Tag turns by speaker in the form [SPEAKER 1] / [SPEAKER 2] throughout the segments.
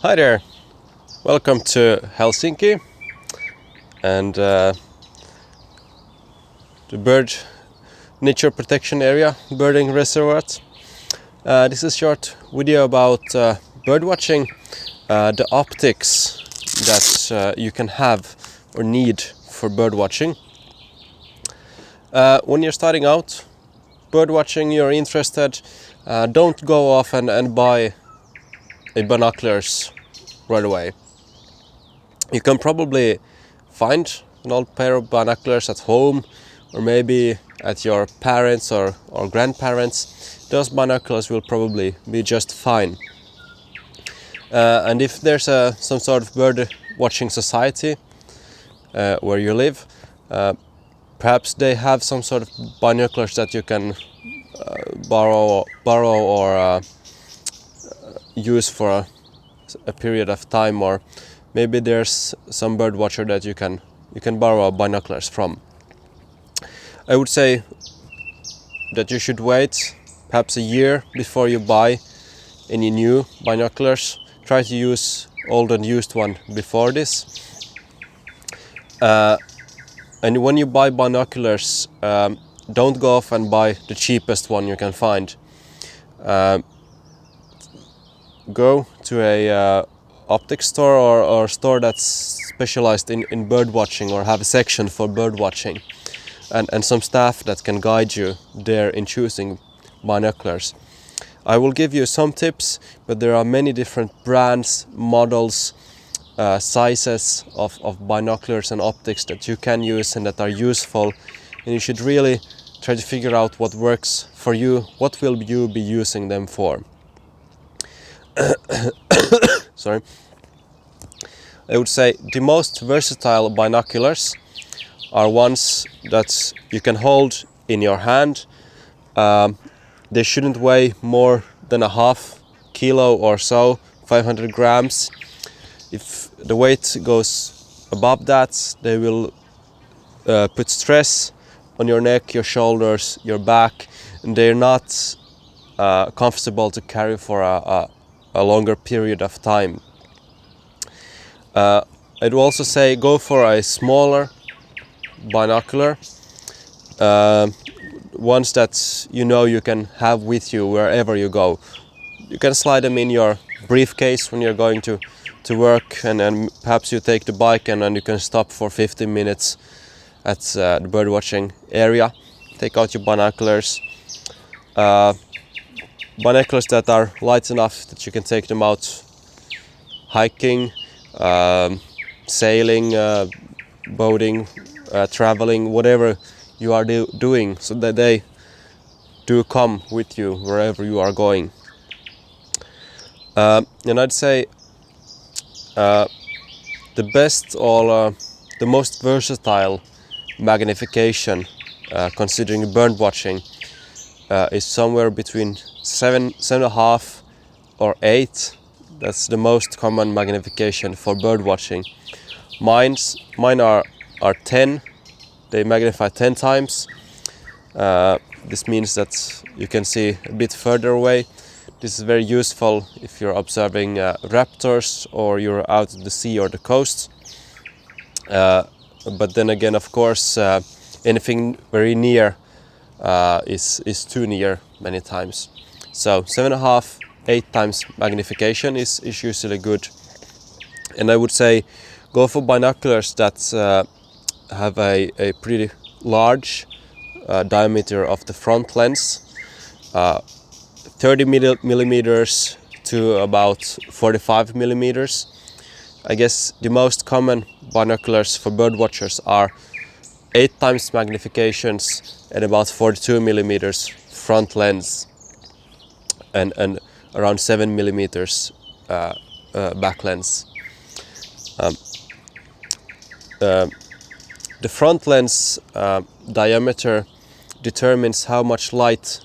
[SPEAKER 1] Hi there, welcome to Helsinki and the bird nature protection area, birding reservoir. This is a short video about bird watching, the optics that you can have or need for bird watching. When you're starting out bird watching, you're interested, don't go off and buy binoculars right away. You can probably find an old pair of binoculars at home or maybe at your parents or grandparents. Those binoculars will probably be just fine. And if there's some sort of bird watching society where you live, perhaps they have some sort of binoculars that you can borrow or use for a period of time, or maybe there's some bird watcher that you can borrow binoculars from. I would say that you should wait perhaps a year before you buy any new binoculars. Try to use old and used one before this. And when you buy binoculars, don't go off and buy the cheapest one you can find. Go to a optics store or store that's specialized in bird watching or have a section for bird watching, and some staff that can guide you there in choosing binoculars. I will give you some tips, but there are many different brands, models, sizes of binoculars and optics that you can use and that are useful, and you should really try to figure out what works for you. What will you be using them for? Sorry. I would say the most versatile binoculars are ones that you can hold in your hand. They shouldn't weigh more than a half kilo or so, 500 grams. If the weight goes above that, they will put stress on your neck, your shoulders, your back, and they're not comfortable to carry for a longer period of time. I'd also say go for a smaller binocular, ones that you can have with you wherever you go. You can slide them in your briefcase when you're going to work, and then perhaps you take the bike and then you can stop for 15 minutes at the bird watching area. Take out your binoculars. Binoculars that are light enough that you can take them out hiking, sailing, boating, traveling, whatever you are doing, so that they do come with you wherever you are going. And I'd say the best or the most versatile magnification considering bird watching is somewhere between 7.5 or 8. That's the most common magnification for bird watching. Mine are 10. They magnify 10 times. This means that you can see a bit further away. This is very useful if you're observing raptors or you're out at the sea or the coast. But then again, of course, anything very near is too near many times. So 7.5, 8 times magnification is usually good. And I would say go for binoculars that have a pretty large diameter of the front lens, 30 millimeters to about 45 millimeters. I guess the most common binoculars for bird watchers are 8 times magnifications and about 42 millimeters front lens, and around 7 millimeters back lens. The front lens diameter determines how much light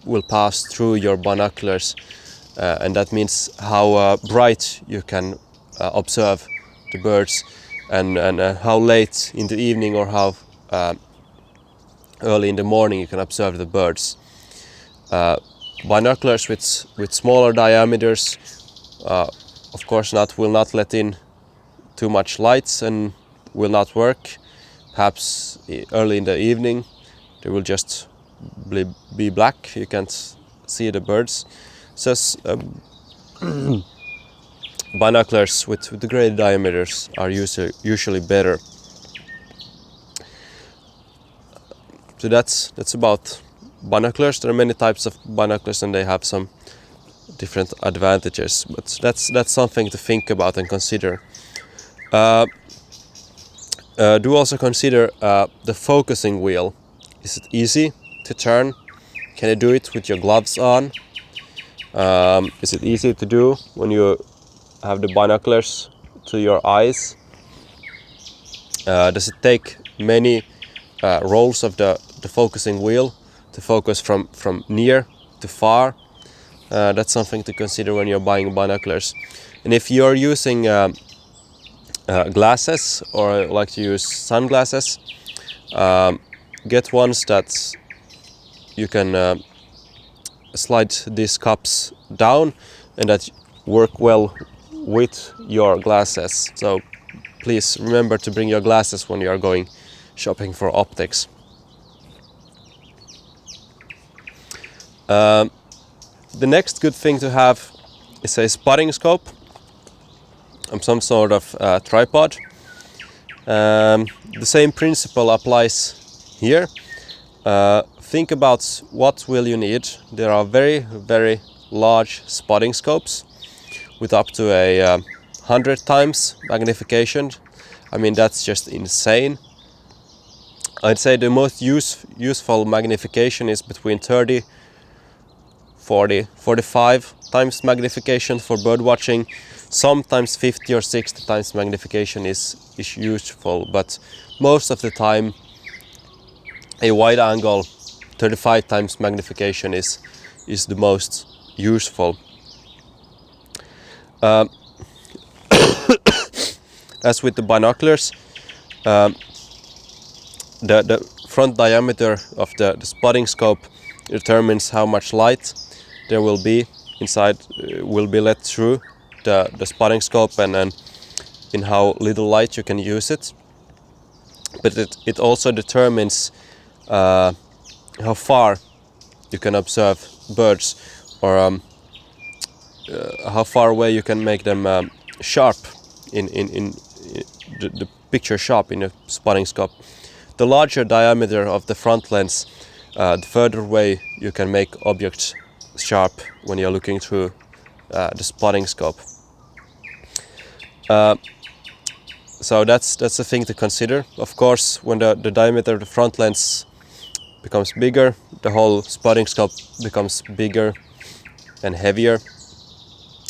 [SPEAKER 1] will pass through your binoculars, and that means how bright you can observe the birds, and how late in the evening or how early in the morning you can observe the birds. Binoculars with smaller diameters of course will not let in too much lights and will not work. Perhaps early in the evening they will just be black, you can't see the birds. So binoculars with the greater diameters are usually better. So that's about binoculars. There are many types of binoculars and they have some different advantages, but that's something to think about and consider. Do also consider the focusing wheel. Is it easy to turn? Can you do it with your gloves on? Is it easy to do when you have the binoculars to your eyes? Does it take many rolls of the focusing wheel to focus from near to far? That's something to consider when you're buying binoculars. And if you're using glasses or like to use sunglasses, get ones that you can slide these cups down and that work well with your glasses. So please remember to bring your glasses when you are going shopping for optics. The next good thing to have is a spotting scope and some sort of tripod. The same principle applies here. Think about what will you need. There are very large spotting scopes with up to 100 times magnification. I mean, that's just insane. I'd say the most useful magnification is between 30, 40, 45 times magnification for bird watching. Sometimes 50 or 60 times magnification is useful, but most of the time a wide angle 35 times magnification is the most useful. As with the binoculars, the front diameter of the spotting scope determines how much light there will be inside, will be let through the spotting scope, and in how little light you can use it. But it also determines how far you can observe birds, or how far away you can make them sharp in the picture sharp in a spotting scope. The larger diameter of the front lens, the further away you can make objects sharp when you're looking through the spotting scope. So that's a thing to consider. Of course, when the diameter of the front lens becomes bigger, the whole spotting scope becomes bigger and heavier.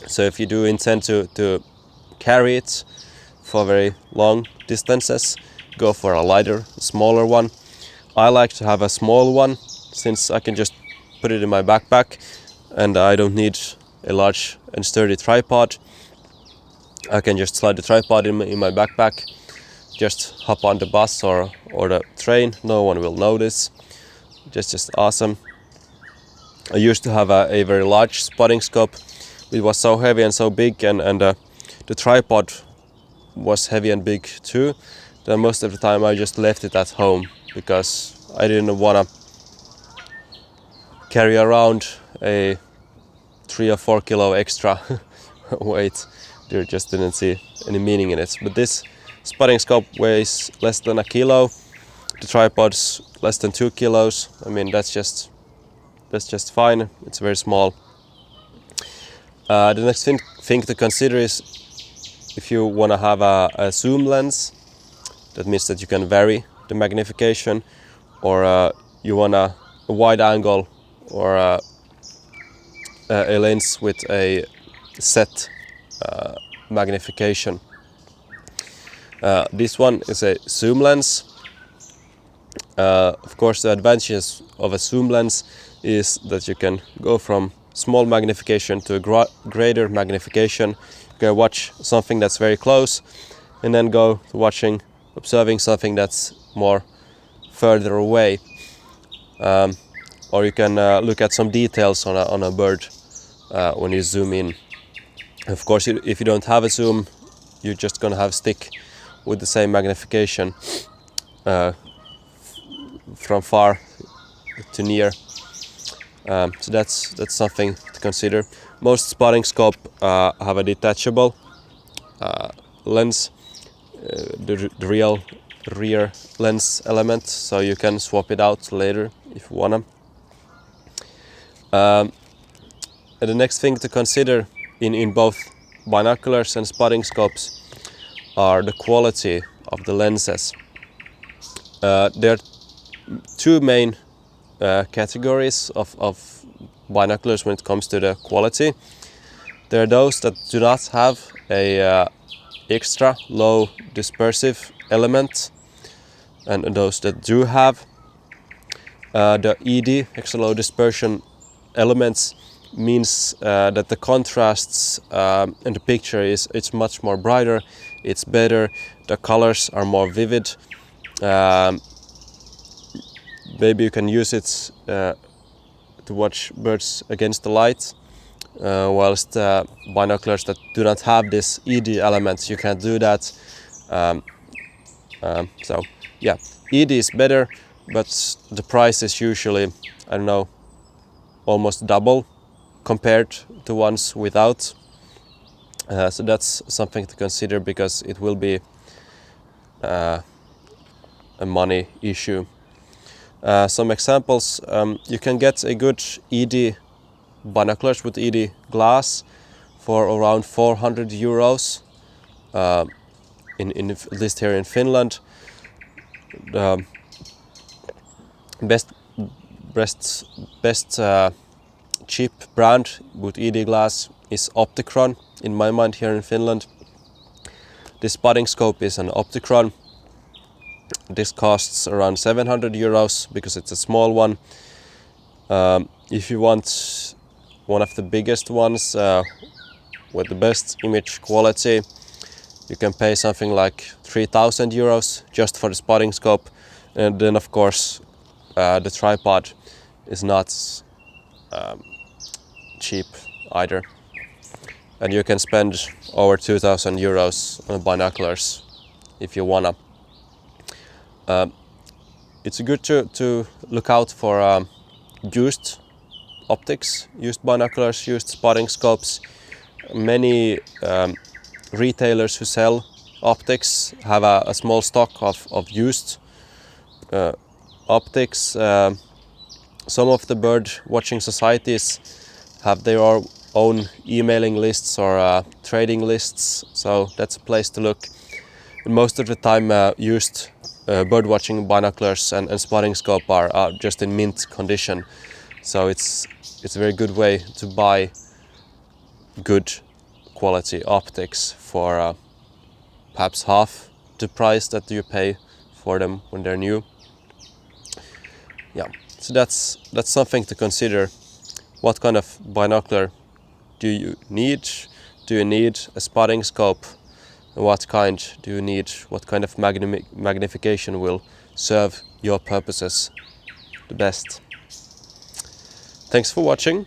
[SPEAKER 1] So if you do intend to carry it for very long distances, go for a lighter, smaller one. I like to have a small one, since I can just put it in my backpack and I don't need a large and sturdy tripod. I can just slide the tripod in my backpack, just hop on the bus or the train, no one will notice. Just awesome. I used to have a very large spotting scope. It was so heavy and so big, and the tripod was heavy and big too. Then most of the time I just left it at home because I didn't want to carry around a 3 or 4 kilo extra weight. There just didn't see any meaning in it. But this spotting scope weighs less than a kilo. The tripod's less than 2 kilos. I mean, that's just fine. It's very small. The next thing to consider is if you want to have a zoom lens. That means that you can vary the magnification, or you want a wide angle, or a lens with a set magnification. This one is a zoom lens. Of course, the advantages of a zoom lens is that you can go from small magnification to a greater magnification. You can watch something that's very close and then go to observing something that's more further away. Or you can look at some details on a bird when you zoom in. Of course, if you don't have a zoom, you're just gonna have stick with the same magnification from far to near. So that's something to consider. Most spotting scope have a detachable lens, the rear lens element, so you can swap it out later if you wanna. And the next thing to consider in both binoculars and spotting scopes are the quality of the lenses. There are two main categories of binoculars when it comes to the quality. There are those that do not have a extra low dispersive element, and those that do have the ED, extra low dispersion elements, means that the contrasts in the picture it's much more brighter, it's better, the colors are more vivid. Maybe you can use it to watch birds against the light, whilst binoculars that do not have this ED elements, you can't do that. So yeah, ED is better, but the price is usually, I don't know, almost double compared to ones without. So that's something to consider, because it will be a money issue. Some examples: you can get a good ED binoculars with ED glass for around 400 euros, in at least here in Finland. The best cheap brand with ED glass is Opticron, in my mind, here in Finland. This spotting scope is an Opticron. This costs around 700 euros because it's a small one. If you want one of the biggest ones with the best image quality, you can pay something like 3,000 euros just for the spotting scope. And then of course the tripod is not cheap either. And you can spend over 2,000 euros on binoculars if you wanna. It's good to look out for used optics, used binoculars, used spotting scopes. Many retailers who sell optics have a small stock of used optics. Some of the bird watching societies have their own emailing lists or trading lists, so that's a place to look. And most of the time used bird watching binoculars and spotting scope are just in mint condition, so it's a very good way to buy good quality optics for perhaps half the price that you pay for them when they're new. Yeah, so that's something to consider. What kind of binocular do you need? Do you need a spotting scope? What kind do you need? What kind of magnification will serve your purposes the best? Thanks for watching.